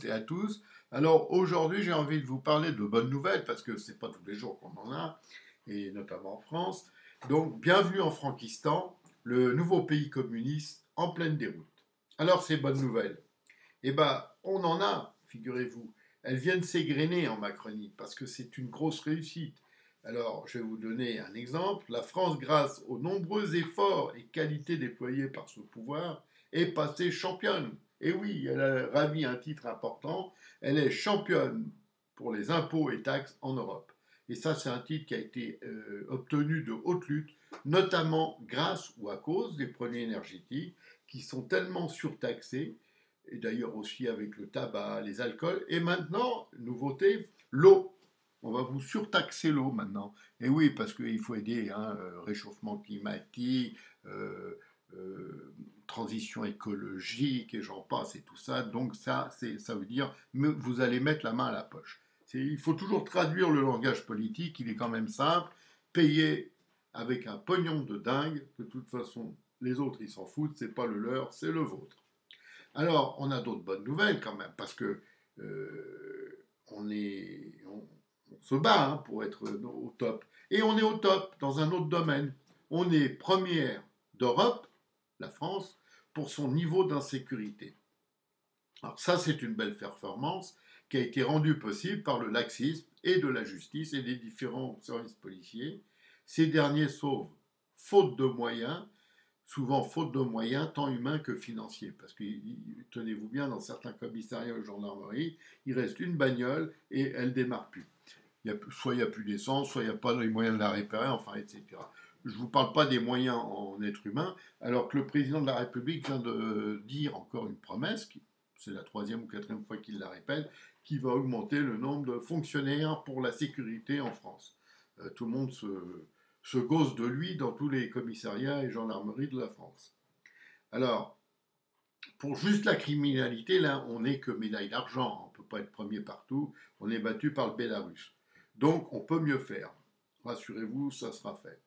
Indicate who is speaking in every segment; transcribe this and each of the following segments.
Speaker 1: toutes et à tous. Alors aujourd'hui, j'ai envie de vous parler de bonnes nouvelles parce que c'est pas tous les jours qu'on en a, et notamment en France. Donc, bienvenue en Frankistan, le nouveau pays communiste en pleine déroute. Alors, ces bonnes nouvelles, eh ben, on en a, figurez-vous. Elles viennent s'égrener en Macronie parce que c'est une grosse réussite. Alors, je vais vous donner un exemple. La France, grâce aux nombreux efforts et qualités déployés par ce pouvoir, est passée championne. Et oui, elle a ravi un titre important. Elle est championne pour les impôts et taxes en Europe. Et ça, c'est un titre qui a été obtenu de haute lutte, notamment grâce ou à cause des produits énergétiques qui sont tellement surtaxés, et d'ailleurs aussi avec le tabac, les alcools, et maintenant, nouveauté, l'eau. On va vous surtaxer l'eau maintenant. Et oui, parce qu'il faut aider, hein, réchauffement climatique, euh, transition écologique, et j'en passe, et tout ça. Donc ça veut dire, vous allez mettre la main à la poche. Il faut toujours traduire le langage politique, il est quand même simple. Payer avec un pognon de dingue, de toute façon, les autres, ils s'en foutent, c'est pas le leur, c'est le vôtre. Alors, on a d'autres bonnes nouvelles quand même, parce que on se bat, hein, pour être au top. Et on est au top dans un autre domaine. On est première d'Europe, la France, pour son niveau d'insécurité. Alors ça, c'est une belle performance qui a été rendue possible par le laxisme et de la justice et des différents services policiers. Ces derniers sauvent, faute de moyens, souvent faute de moyens tant humains que financiers. Parce que, tenez-vous bien, dans certains commissariats ou gendarmeries, il reste une bagnole et elle ne démarre plus. Soit il n'y a plus d'essence, soit il n'y a pas les moyens de la réparer, enfin, etc. Je ne vous parle pas des moyens en être humain, alors que le président de la République vient de dire encore une promesse, c'est la troisième ou quatrième fois qu'il la répète, qui va augmenter le nombre de fonctionnaires pour la sécurité en France. Tout le monde se gausse de lui dans tous les commissariats et gendarmeries de la France. Alors, pour juste la criminalité, là, on n'est que médaille d'argent. On ne peut pas être premier partout. On est battu par le Bélarus. Donc, on peut mieux faire. Rassurez-vous, ça sera fait.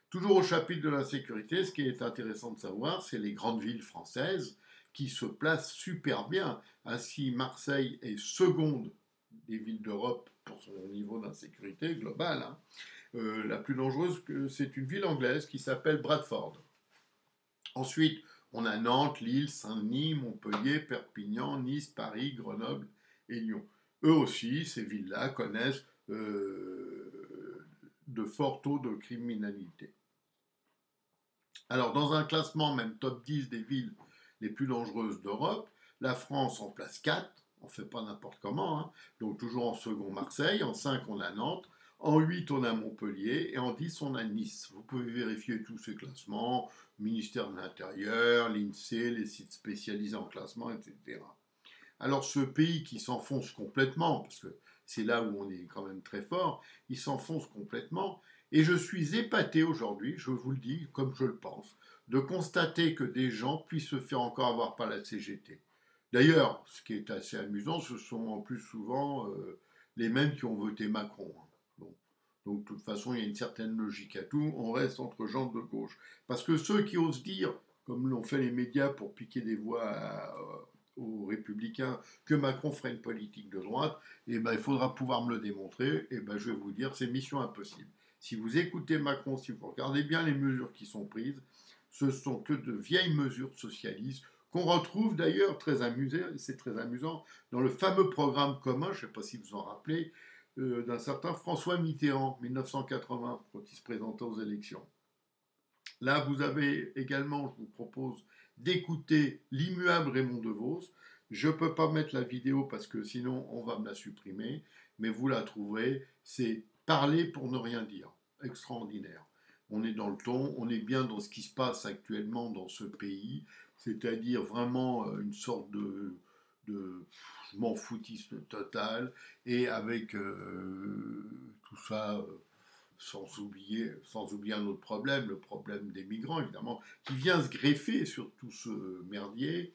Speaker 1: Toujours au chapitre de l'insécurité, ce qui est intéressant de savoir, c'est les grandes villes françaises qui se placent super bien. Ainsi, Marseille est seconde des villes d'Europe pour son niveau d'insécurité globale, hein. La plus dangereuse, c'est une ville anglaise qui s'appelle Bradford. Ensuite, on a Nantes, Lille, Saint-Denis, Montpellier, Perpignan, Nice, Paris, Grenoble et Lyon. Eux aussi, ces villes-là connaissent de forts taux de criminalité. Alors, dans un classement même top 10 des villes les plus dangereuses d'Europe, la France en place 4, on ne fait pas n'importe comment, hein. Donc toujours en second Marseille, en 5 on a Nantes, en 8 on a Montpellier et en 10 on a Nice. Vous pouvez vérifier tous ces classements, ministère de l'Intérieur, l'INSEE, les sites spécialisés en classement, etc. Alors ce pays qui s'enfonce complètement, parce que c'est là où on est quand même très fort, il s'enfonce complètement, et je suis épaté aujourd'hui, je vous le dis comme je le pense, de constater que des gens puissent se faire encore avoir par la CGT. D'ailleurs, ce qui est assez amusant, ce sont en plus souvent les mêmes qui ont voté Macron, hein. Bon. Donc de toute façon, il y a une certaine logique à tout, on reste entre gens de gauche. Parce que ceux qui osent dire, comme l'ont fait les médias pour piquer des voix aux républicains, que Macron ferait une politique de droite, et ben, il faudra pouvoir me le démontrer, et ben, je vais vous dire, c'est mission impossible. Si vous écoutez Macron, si vous regardez bien les mesures qui sont prises, ce sont que de vieilles mesures socialistes qu'on retrouve d'ailleurs très amusé, c'est très amusant, dans le fameux programme commun, je ne sais pas si vous en rappelez, d'un certain François Mitterrand, 1980, quand il se présentait aux élections. Là, vous avez également, je vous propose d'écouter l'immuable Raymond DeVos. Je ne peux pas mettre la vidéo parce que sinon on va me la supprimer, mais vous la trouverez. C'est parler pour ne rien dire. Extraordinaire. On est dans le ton, on est bien dans ce qui se passe actuellement dans ce pays, c'est-à-dire vraiment une sorte de je m'en foutisme total, et avec tout ça. Sans oublier un autre problème, le problème des migrants, évidemment, qui vient se greffer sur tout ce merdier.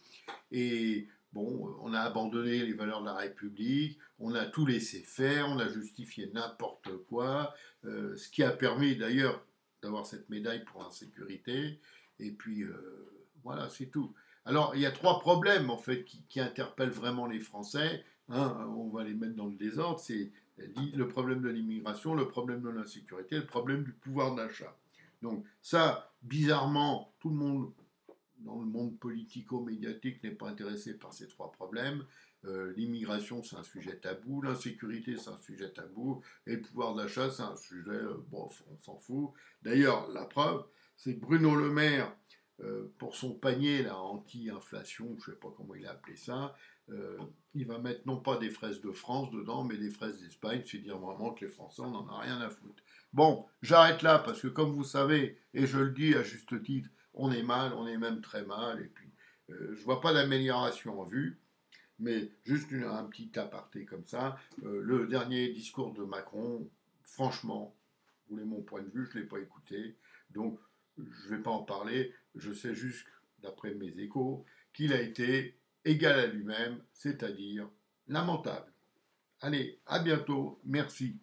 Speaker 1: Et bon, on a abandonné les valeurs de la République, on a tout laissé faire, on a justifié n'importe quoi, ce qui a permis d'ailleurs d'avoir cette médaille pour l'insécurité. Et puis, voilà, c'est tout. Alors, il y a trois problèmes, en fait, qui interpellent vraiment les Français. Hein, on va les mettre dans le désordre. C'est le problème de l'immigration, le problème de l'insécurité, le problème du pouvoir d'achat. Donc ça, bizarrement, tout le monde dans le monde politico-médiatique n'est pas intéressé par ces trois problèmes. L'immigration, c'est un sujet tabou, l'insécurité, c'est un sujet tabou, et le pouvoir d'achat, c'est un sujet, bof, on s'en fout. D'ailleurs, la preuve, c'est que Bruno Le Maire, pour son panier là, anti-inflation, je ne sais pas comment il a appelé ça, il va mettre non pas des fraises de France dedans, mais des fraises d'Espagne, c'est dire vraiment que les Français, on n'en a rien à foutre. Bon, j'arrête là, parce que comme vous savez, et je le dis à juste titre, on est mal, on est même très mal, et puis je vois pas d'amélioration en vue, mais juste un petit aparté comme ça. Le dernier discours de Macron, franchement, vous voulez mon point de vue, je ne l'ai pas écouté, donc je ne vais pas en parler, je sais juste, d'après mes échos, qu'il a été égal à lui-même, c'est-à-dire lamentable. Allez, à bientôt, merci.